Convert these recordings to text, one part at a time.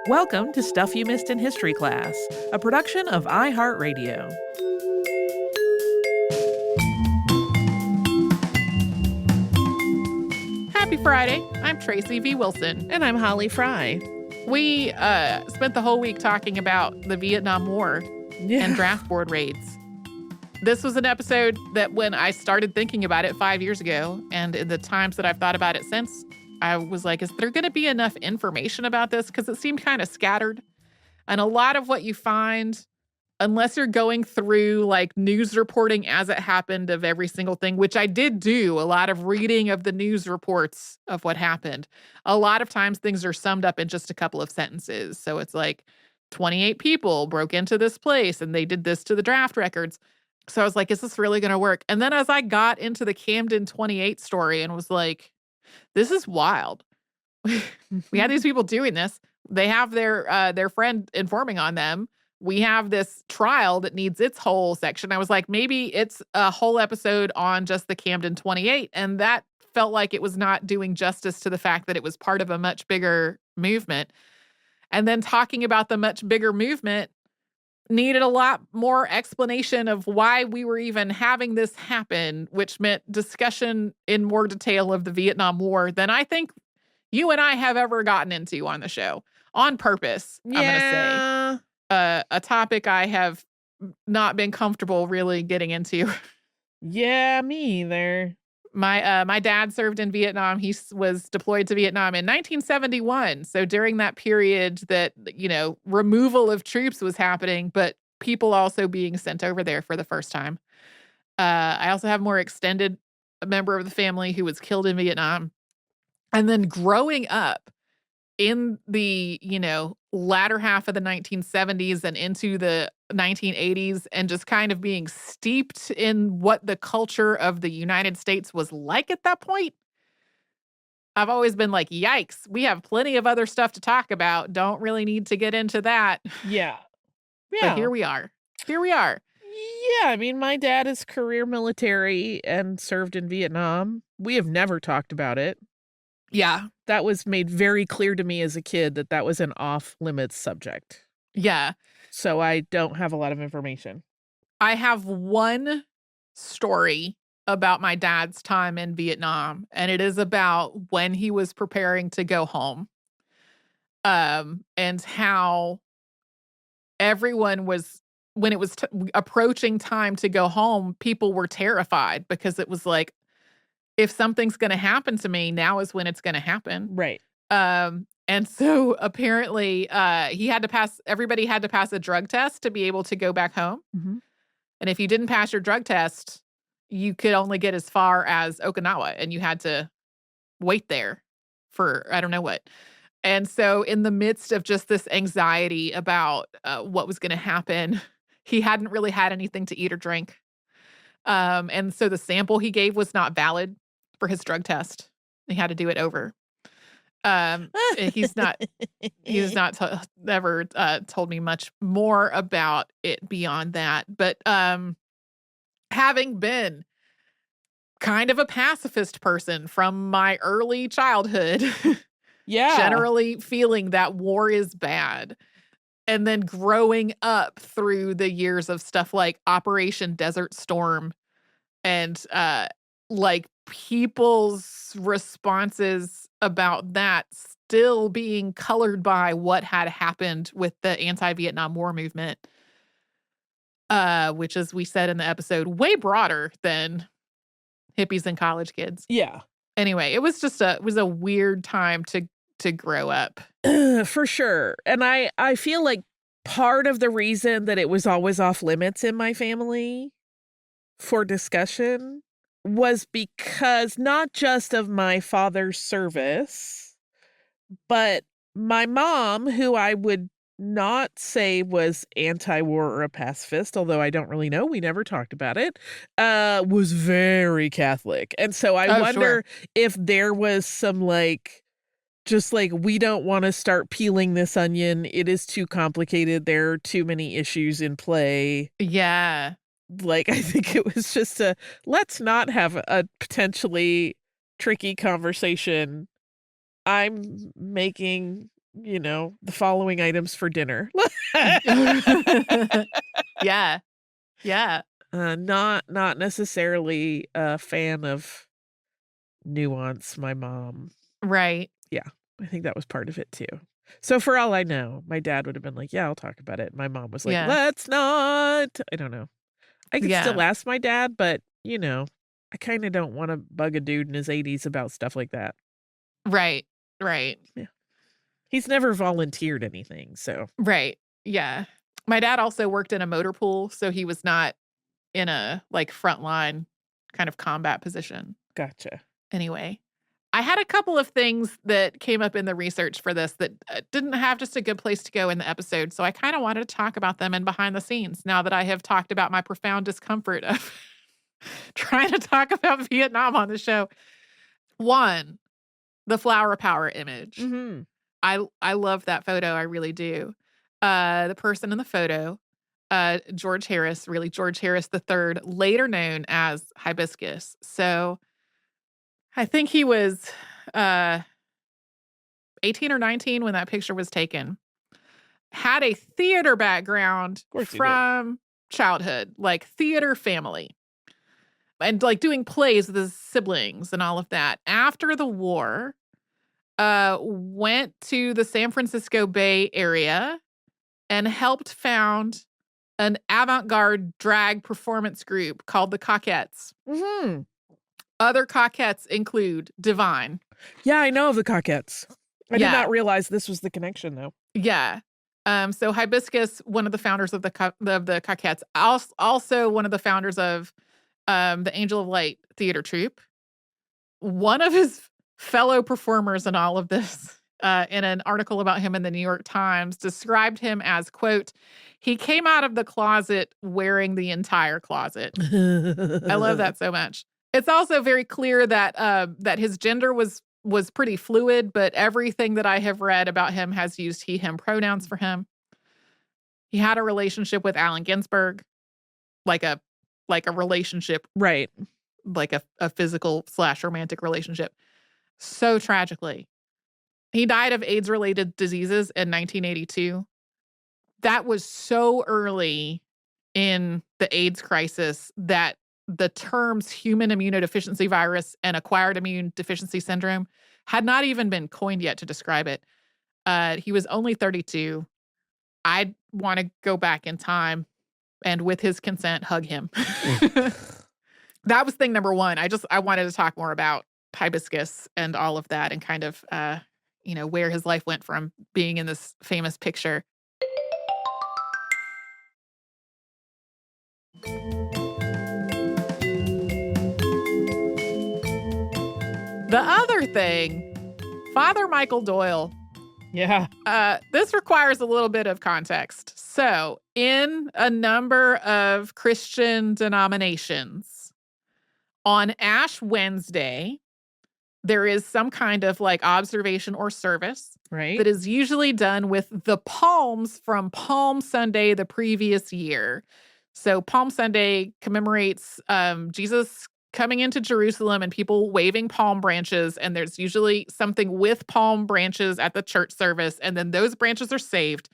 Welcome to Stuff You Missed in History Class, a production of iHeartRadio. Happy Friday. I'm Tracy V. Wilson. And I'm Holly Fry. We spent the whole week talking about the Vietnam War and draft board raids. This was an episode that when I started thinking about it 5 years ago, and in the times that I've thought about it since, I was like, is there going to be enough information about this? Because it seemed kind of scattered. And a lot of what you find, unless you're going through like news reporting as it happened of every single thing, which I did do, a lot of reading of the news reports of what happened. A lot of times things are summed up in just a couple of sentences. So it's like 28 people broke into this place and they did this to the draft records. So I was like, is this really going to work? And then as I got into the Camden 28 story and was like, this is wild. We had these people doing this. They have their friend informing on them. We have this trial that needs its whole section. I was like, maybe it's a whole episode on just the Camden 28. And that felt like it was not doing justice to the fact that it was part of a much bigger movement. And then talking about the much bigger movement needed a lot more explanation of why we were even having this happen, which meant discussion in more detail of the Vietnam War than I think you and I have ever gotten into on the show. On purpose, I'm going to say. A topic I have not been comfortable really getting into. Yeah, me either. My dad served in Vietnam. He was deployed to Vietnam in 1971. So during that period that, removal of troops was happening, but people also being sent over there for the first time. I also have more extended member of the family who was killed in Vietnam. And then growing up in the, latter half of the 1970s and into the 1980s and just kind of being steeped in what the culture of the United States was like at that point. I've always been like, yikes, we have plenty of other stuff to talk about. Don't really need to get into that. Yeah. But here we are. Yeah, I mean, my dad is career military and served in Vietnam. We have never talked about it. Yeah. That was made very clear to me as a kid that was an off-limits subject. Yeah. So I don't have a lot of information. I have one story about my dad's time in Vietnam, and it is about when he was preparing to go home. And how everyone was, when it was approaching time to go home, people were terrified because it was like, if something's going to happen to me, now is when it's going to happen. Right. And so apparently everybody had to pass a drug test to be able to go back home. Mm-hmm. And if you didn't pass your drug test, you could only get as far as Okinawa and you had to wait there for I don't know what. And so in the midst of just this anxiety about what was going to happen, he hadn't really had anything to eat or drink. And so the sample he gave was not valid for his drug test. He had to do it over. He's not ever told me much more about it beyond that. But having been kind of a pacifist person from my early childhood, generally feeling that war is bad. And then growing up through the years of stuff like Operation Desert Storm and like people's responses about that still being colored by what had happened with the anti-Vietnam War movement, which, as we said in the episode, way broader than hippies and college kids. Yeah. Anyway, it was a weird time to grow up. For sure. And I feel like part of the reason that it was always off limits in my family for discussion was because not just of my father's service, but my mom, who I would not say was anti-war or a pacifist, although I don't really know, we never talked about it, was very Catholic. And so I wonder if there was some just we don't want to start peeling this onion. It is too complicated. There are too many issues in play. Yeah. I think it was just let's not have a potentially tricky conversation. I'm making the following items for dinner. Yeah. Yeah. Not necessarily a fan of nuance, my mom. Right. Yeah, I think that was part of it too. So for all I know, my dad would have been like, "Yeah, I'll talk about it." My mom was like, Yeah. "Let's not." I don't know. I could Yeah. still ask my dad, but, I kinda don't wanna bug a dude in his 80s about stuff like that. Right. Right. Yeah. He's never volunteered anything, so Right. Yeah. My dad also worked in a motor pool, so he was not in a, like, frontline kind of combat position. gotcha. Anyway, I had a couple of things that came up in the research for this that, didn't have just a good place to go in the episode, so I kinda wanted to talk about them in behind the scenes now that I have talked about my profound discomfort of trying to talk about Vietnam on the show. 1, the flower power image. Mhm. I love that photo, I really do. The person in the photo, George Harris, really George Harris III, later known as Hibiscus. So, I think he was, uh, 18 or 19 when that picture was taken. Had a theater background Course he did. from childhood, like theater family, and, like, doing plays with his siblings and all of that. After the war, went to the San Francisco Bay Area and helped found an avant-garde drag performance group called the Cockettes. Mhm. Other Cockettes include Divine. Yeah, I know of the Cockettes. I did Yeah. not realize this was the connection, though. Yeah. So Hibiscus, one of the founders of the Cockettes, also one of the founders of the Angel of Light theater troupe. One of his fellow performers in all of this, in an article about him in the New York Times, described him as, quote, "He came out of the closet wearing the entire closet." I love that so much. It's also very clear that that his gender was pretty fluid, but everything that I have read about him has used he, him pronouns for him. He had a relationship with Allen Ginsberg, like a relationship, Right. like a physical/romantic relationship. So tragically. He died of AIDS-related diseases in 1982. That was so early in the AIDS crisis that the terms human immunodeficiency virus and acquired immune deficiency syndrome had not even been coined yet to describe it. He was only 32. I'd want to go back in time and, with his consent, hug him. That was thing number 1. I wanted to talk more about Hibiscus and all of that and kind of, where his life went from being in this famous picture. The other thing, Father Michael Doyle. Yeah. This requires a little bit of context. So, in a number of Christian denominations, on Ash Wednesday, there is some kind of, like, observation or service Right. that is usually done with the palms from Palm Sunday the previous year. So Palm Sunday commemorates Jesus coming into Jerusalem and people waving palm branches, and there's usually something with palm branches at the church service, and then those branches are saved.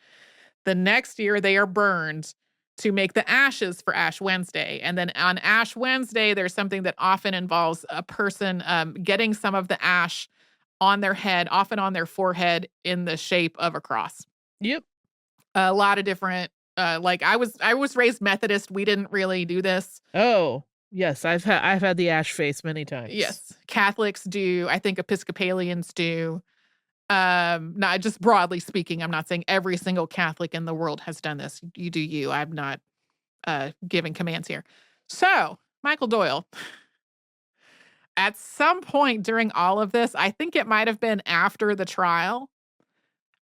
The next year, they are burned to make the ashes for Ash Wednesday. And then on Ash Wednesday, there's something that often involves a person getting some of the ash on their head, often on their forehead, in the shape of a cross. Yep. A lot of different, like I was raised Methodist. We didn't really do this. Oh, yes. I've had the ash face many times. Yes. Catholics do. I think Episcopalians do. Not just broadly speaking, I'm not saying every single Catholic in the world has done this. You do you. I'm not giving commands here. So, Michael Doyle, at some point during all of this, I think it might have been after the trial,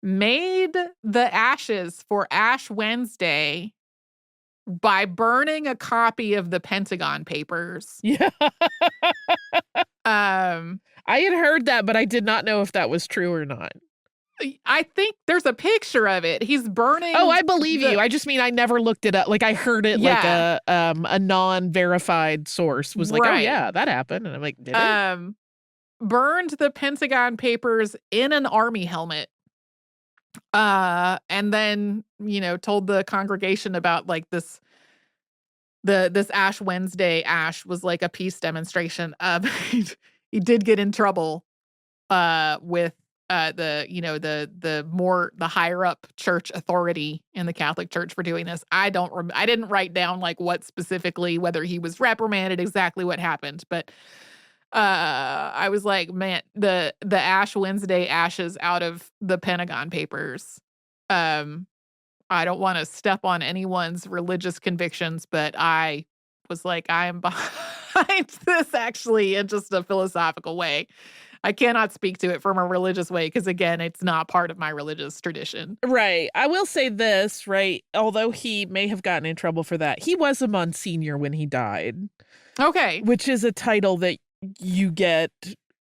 made the ashes for Ash Wednesday by burning a copy of the Pentagon Papers. Yeah. Um, I had heard that, but I did not know if that was true or not. I think there's a picture of it. He's burning. Oh, I believe you. I just mean I never looked it up. Like I heard it like a non-verified source was like, "Oh yeah, that happened." And I'm like, "Did it?" Burned the Pentagon Papers in an army helmet. And then, told the congregation about like this Ash Wednesday. Ash was like a peace demonstration. He did get in trouble with the higher up church authority in the Catholic Church for doing this. I didn't write down like what specifically, whether he was reprimanded, exactly what happened, but I was like, man, the Ash Wednesday ashes out of the Pentagon Papers. I don't want to step on anyone's religious convictions, but I was like, I am behind this actually in just a philosophical way. I cannot speak to it from a religious way because, again, it's not part of my religious tradition. Right. I will say this, right? Although he may have gotten in trouble for that, he was a Monsignor when he died. Okay. Which is a title that you get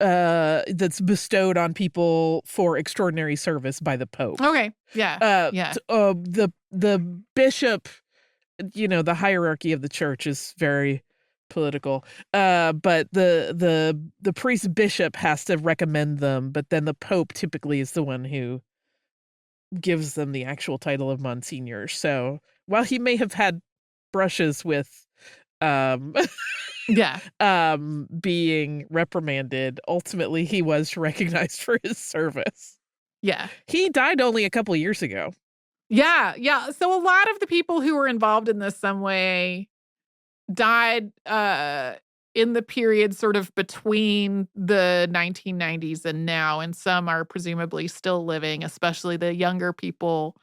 that's bestowed on people for extraordinary service by the Pope. Okay. Yeah. Yeah. The bishop, the hierarchy of the church is very political. But the priest bishop has to recommend them, but then the Pope typically is the one who gives them the actual title of Monsignor. So while he may have had brushes with being reprimanded, ultimately he was recognized for his service. Yeah. He died only a couple of years ago. Yeah. Yeah. So a lot of the people who were involved in this some way died in the period sort of between the 1990s and now, and some are presumably still living, especially the younger people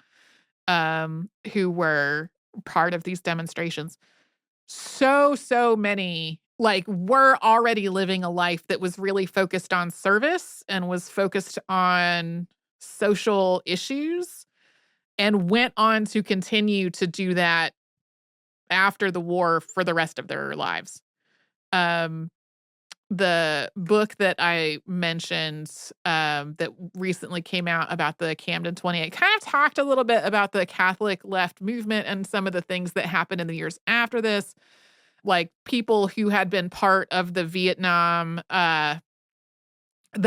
who were part of these demonstrations. So many were already living a life that was really focused on service and was focused on social issues, and went on to continue to do that after the war for the rest of their lives. The book that I mentioned that recently came out about the Camden 28 kind of talked a little bit about the Catholic left movement and some of the things that happened in the years after this, like people who had been part of the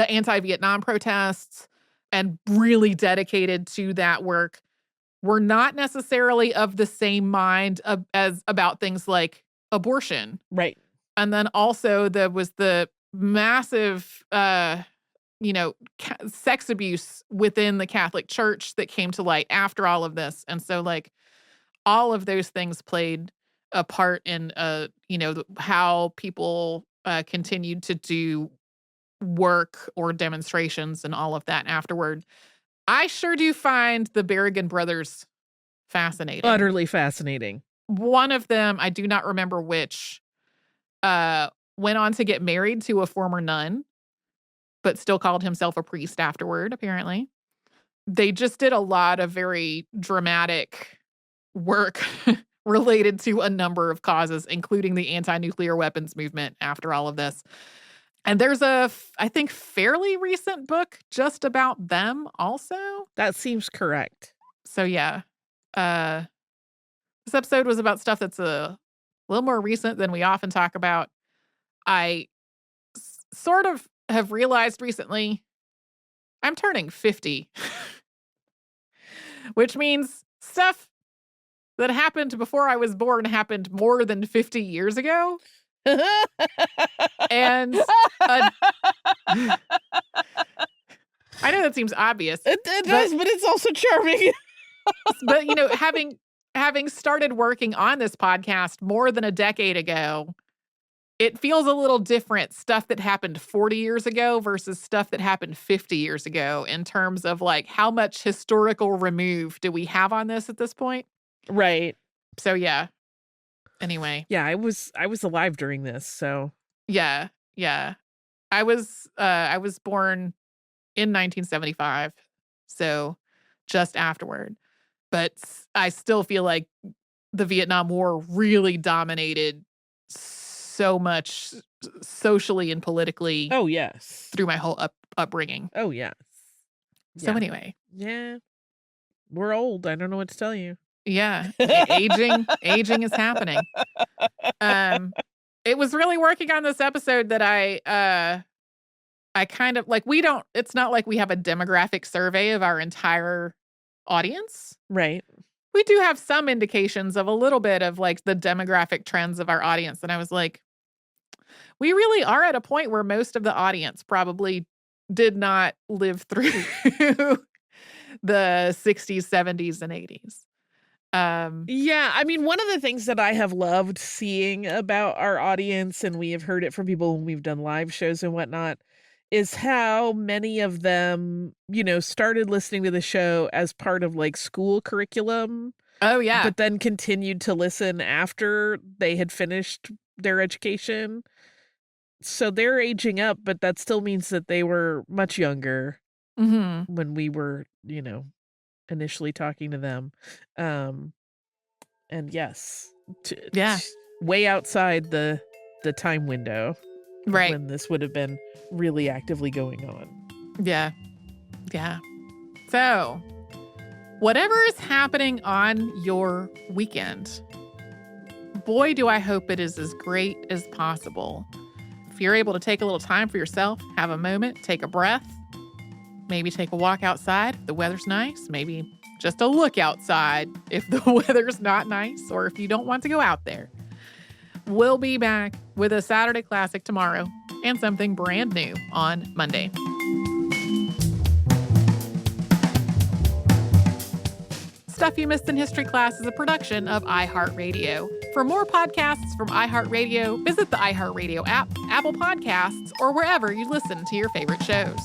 anti-Vietnam protests and really dedicated to that work, were not necessarily of the same mind as about things like abortion. Right. And then also there was the massive, sex abuse within the Catholic Church that came to light after all of this. And so all of those things played a part in, how people continued to do work or demonstrations and all of that afterward. I sure do find the Berrigan brothers fascinating. Utterly fascinating. One of them, I do not remember which, went on to get married to a former nun, but still called himself a priest afterward, apparently. They just did a lot of very dramatic work related to a number of causes, including the anti-nuclear weapons movement after all of this. And there's I think, fairly recent book just about them also. That seems correct. So, yeah. This episode was about stuff that's a little more recent than we often talk about. I sort of have realized recently I'm turning 50, which means stuff that happened before I was born happened more than 50 years ago. And I know that seems obvious. It does, but it's also charming. But having started working on this podcast more than a decade ago, it feels a little different, stuff that happened 40 years ago versus stuff that happened 50 years ago, in terms of how much historical remove do we have on this at this point? Right. So yeah. Anyway. Yeah, I was alive during this, so. Yeah. I was born in 1975, so just afterward. But I still feel like the Vietnam War really dominated so much socially and politically. Oh, yes. Through my whole upbringing. Oh, yes. So anyway. Yeah. We're old. I don't know what to tell you. Yeah. Aging is happening. It was really working on this episode that I kind of it's not like we have a demographic survey of our entire audience. Right. We do have some indications of a little bit of like the demographic trends of our audience. And I was like, we really are at a point where most of the audience probably did not live through the 60s, 70s, and 80s. Yeah, I mean, one of the things that I have loved seeing about our audience, and we have heard it from people when we've done live shows and whatnot, is how many of them, started listening to the show as part of like school curriculum, Oh, yeah. but then continued to listen after they had finished their education. So they're aging up, but that still means that they were much younger when we were, initially talking to them. And yes, Yeah. way outside the time window Right. when this would have been really actively going on. Yeah. Yeah. So, whatever is happening on your weekend, boy, do I hope it is as great as possible. If you're able to take a little time for yourself, have a moment, take a breath, maybe take a walk outside if the weather's nice, maybe just a look outside if the weather's not nice or if you don't want to go out there. We'll be back with a Saturday Classic tomorrow and something brand new on Monday. Stuff You Missed in History Class is a production of iHeartRadio. For more podcasts from iHeartRadio, visit the iHeartRadio app, Apple Podcasts, or wherever you listen to your favorite shows.